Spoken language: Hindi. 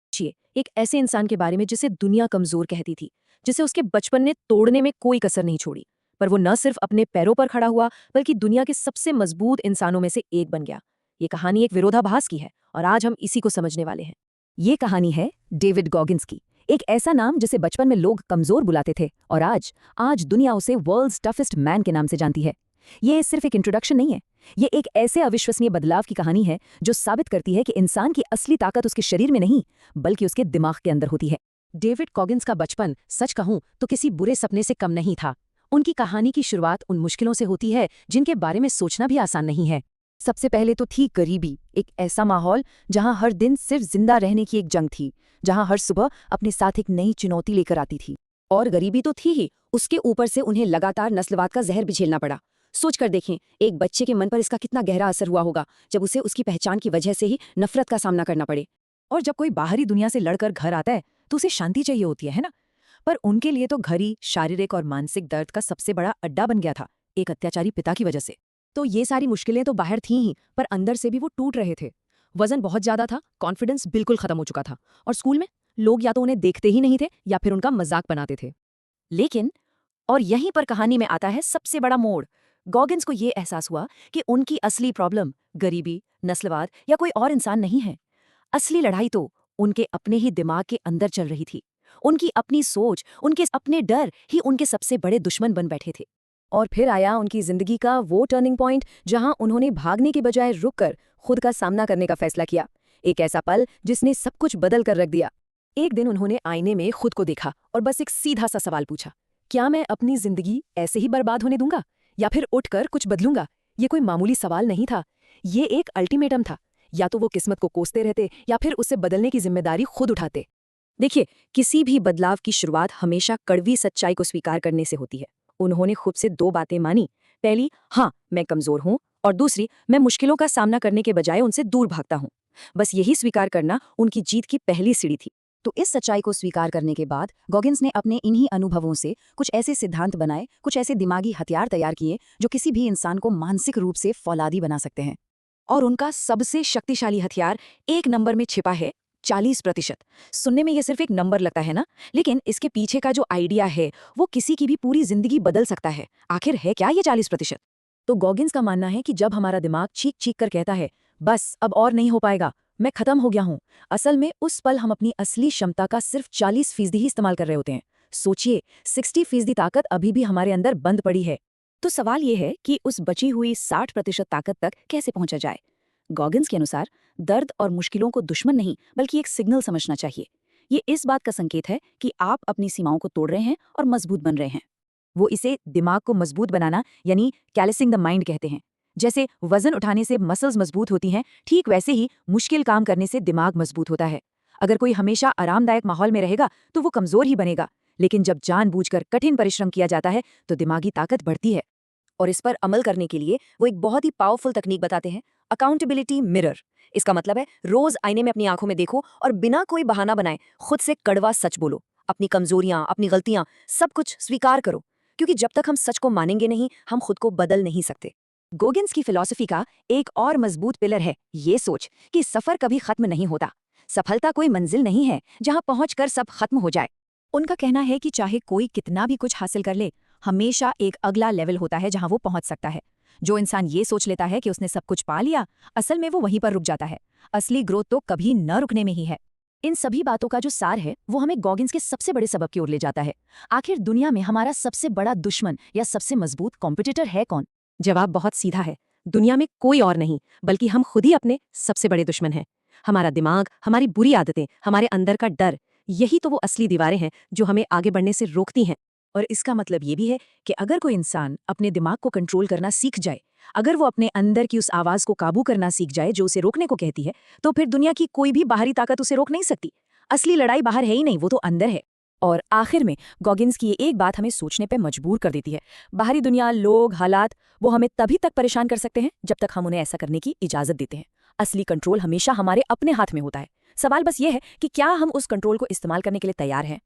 सोचिए, एक ऐसे इंसान के बारे में जिसे दुनिया कमजोर कहती थी, जिसे उसके बचपन ने तोड़ने में कोई कसर नहीं छोड़ी। पर वो न सिर्फ अपने पैरों पर खड़ा हुआ, बल्कि दुनिया के सबसे मजबूत इंसानों में से एक बन गया। ये कहानी एक विरोधाभास की है और आज हम इसी को समझने वाले हैं। ये कहानी है डेविड गॉगिन्स की। एक ऐसा नाम जिसे बचपन में लोग कमजोर बुलाते थे और आज आज दुनिया उसे वर्ल्ड्स टफेस्ट मैन के नाम से जानती है। ये सिर्फ एक इंट्रोडक्शन नहीं है, ये एक ऐसे अविश्वसनीय बदलाव की कहानी है जो साबित करती है कि इंसान की असली ताकत उसके शरीर में नहीं, बल्कि उसके दिमाग के अंदर होती है। डेविड कॉगिन्स का बचपन, सच कहूं तो किसी बुरे सपने से कम नहीं था। उनकी कहानी की शुरुआत उन मुश्किलों से होती है जिनके बारे में सोचना भी आसान नहीं है। सबसे पहले तो थी गरीबी, एक ऐसा माहौल जहां हर दिन सिर्फ जिंदा रहने की एक जंग थी, जहां हर सुबह अपने साथ एक नई चुनौती लेकर आती थी। और गरीबी तो थी ही, उसके ऊपर से उन्हें लगातार नस्लवाद का जहर भी झेलना पड़ा। सोच कर देखें, एक बच्चे के मन पर इसका कितना गहरा असर हुआ होगा जब उसे उसकी पहचान की वजह से ही नफरत का सामना करना पड़े। और जब कोई बाहरी दुनिया से लड़कर घर आता है तो उसे शांति चाहिए होती है ना। पर उनके लिए तो घर ही शारीरिक और मानसिक दर्द का सबसे बड़ा अड्डा बन गया था, एक अत्याचारी पिता की वजह से। तो ये सारी मुश्किलें तो बाहर थीं ही, पर अंदर से भी वो टूट रहे थे। वजन बहुत ज्यादा था, कॉन्फिडेंस बिल्कुल खत्म हो चुका था, और स्कूल में लोग या तो उन्हें देखते ही नहीं थे या फिर उनका मजाक बनाते थे। लेकिन और यहीं पर कहानी में आता है सबसे बड़ा मोड़। गॉगिन्स को ये एहसास हुआ कि उनकी असली प्रॉब्लम गरीबी, नस्लवाद या कोई और इंसान नहीं है। असली लड़ाई तो उनके अपने ही दिमाग के अंदर चल रही थी। उनकी अपनी सोच, उनके अपने डर ही उनके सबसे बड़े दुश्मन बन बैठे थे। और फिर आया उनकी जिंदगी का वो टर्निंग पॉइंट जहां उन्होंने भागने के बजाय रुककर खुद का सामना करने का फैसला किया। एक ऐसा पल जिसने सब कुछ बदल कर रख दिया। एक दिन उन्होंने आईने में खुद को देखा और बस एक सीधा सा सवाल पूछा, क्या मैं अपनी जिंदगी ऐसे ही बर्बाद होने दूंगा या फिर उठकर कुछ बदलूंगा? ये कोई मामूली सवाल नहीं था, ये एक अल्टीमेटम था। या तो वो किस्मत को कोसते रहते या फिर उसे बदलने की जिम्मेदारी खुद उठाते। देखिए, किसी भी बदलाव की शुरुआत हमेशा कड़वी सच्चाई को स्वीकार करने से होती है। उन्होंने खुद से दो बातें मानी। पहली, हाँ मैं कमजोर हूं, और दूसरी, मैं मुश्किलों का सामना करने के बजाय उनसे दूर भागता हूं। बस यही स्वीकार करना उनकी जीत की पहली सीढ़ी थी। तो इस सच्चाई को स्वीकार करने के बाद गॉगिन्स ने अपने इन्हीं अनुभवों से कुछ ऐसे सिद्धांत बनाए, कुछ ऐसे दिमागी हथियार तैयार किए जो किसी भी इंसान को मानसिक रूप से फौलादी बना सकते हैं। और उनका सबसे शक्तिशाली हथियार एक नंबर में छिपा है, 40%। सुनने में यह सिर्फ एक नंबर लगता है ना, लेकिन इसके पीछे का जो आइडिया है वो किसी की भी पूरी जिंदगी बदल सकता है। आखिर है क्या ये 40%? तो गॉगिन्स का मानना है कि जब हमारा दिमाग चीख चीख कर कहता है, बस अब और नहीं हो पाएगा, मैं खत्म हो गया हूं, असल में उस पल हम अपनी असली क्षमता का सिर्फ 40% ही इस्तेमाल कर रहे होते हैं। सोचिए, 60% ताकत अभी भी हमारे अंदर बंद पड़ी है। तो सवाल ये है कि उस बची हुई 60% ताकत तक कैसे पहुंचा जाए। गॉगिन्स के अनुसार दर्द और मुश्किलों को दुश्मन नहीं, बल्कि एक सिग्नल समझना चाहिए। ये इस बात का संकेत है कि आप अपनी सीमाओं को तोड़ रहे हैं और मजबूत बन रहे हैं। वो इसे दिमाग को मजबूत बनाना यानी कैलसिंग द माइंड कहते हैं। जैसे वजन उठाने से मसल्स मजबूत होती हैं, ठीक वैसे ही मुश्किल काम करने से दिमाग मजबूत होता है। अगर कोई हमेशा आरामदायक माहौल में रहेगा तो वो कमजोर ही बनेगा, लेकिन जब जानबूझकर कठिन परिश्रम किया जाता है तो दिमागी ताकत बढ़ती है। और इस पर अमल करने के लिए वो एक बहुत ही पावरफुल तकनीक बताते हैं, अकाउंटेबिलिटी मिरर। इसका मतलब है, रोज आईने में अपनी आंखों में देखो और बिना कोई बहाना बनाए खुद से कड़वा सच बोलो। अपनी कमजोरियां, अपनी गलतियां, सब कुछ स्वीकार करो, क्योंकि जब तक हम सच को मानेंगे नहीं, हम खुद को बदल नहीं सकते। गोगिन्स की फिलॉसफी का एक और मजबूत पिलर है ये सोच कि सफर कभी खत्म नहीं होता। सफलता कोई मंजिल नहीं है जहां पहुंचकर सब खत्म हो जाए। उनका कहना है कि चाहे कोई कितना भी कुछ हासिल कर ले, हमेशा एक अगला लेवल होता है जहां वो पहुंच सकता है। जो इंसान ये सोच लेता है कि उसने सब कुछ पा लिया, असल में वो वहीं पर रुक जाता है। असली ग्रोथ तो कभी न रुकने में ही है। इन सभी बातों का जो सार है वो हमें गॉगिन्स के सबसे बड़े सबक की ओर ले जाता है। आखिर दुनिया में हमारा सबसे बड़ा दुश्मन या सबसे मजबूत कॉम्पिटिटर है कौन? जवाब बहुत सीधा है, दुनिया में कोई और नहीं, बल्कि हम खुद ही अपने सबसे बड़े दुश्मन हैं। हमारा दिमाग, हमारी बुरी आदतें, हमारे अंदर का डर, यही तो वो असली दीवारें हैं जो हमें आगे बढ़ने से रोकती हैं। और इसका मतलब ये भी है कि अगर कोई इंसान अपने दिमाग को कंट्रोल करना सीख जाए, अगर वो अपने अंदर की उस आवाज को काबू करना सीख जाए जो उसे रोकने को कहती है, तो फिर दुनिया की कोई भी बाहरी ताकत उसे रोक नहीं सकती। असली लड़ाई बाहर है ही नहीं, वो तो अंदर है। और आखिर में गॉगिन्स की ये एक बात हमें सोचने पे मजबूर कर देती है। बाहरी दुनिया, लोग, हालात, वो हमें तभी तक परेशान कर सकते हैं जब तक हम उन्हें ऐसा करने की इजाजत देते हैं। असली कंट्रोल हमेशा हमारे अपने हाथ में होता है। सवाल बस ये है कि क्या हम उस कंट्रोल को इस्तेमाल करने के लिए तैयार हैं।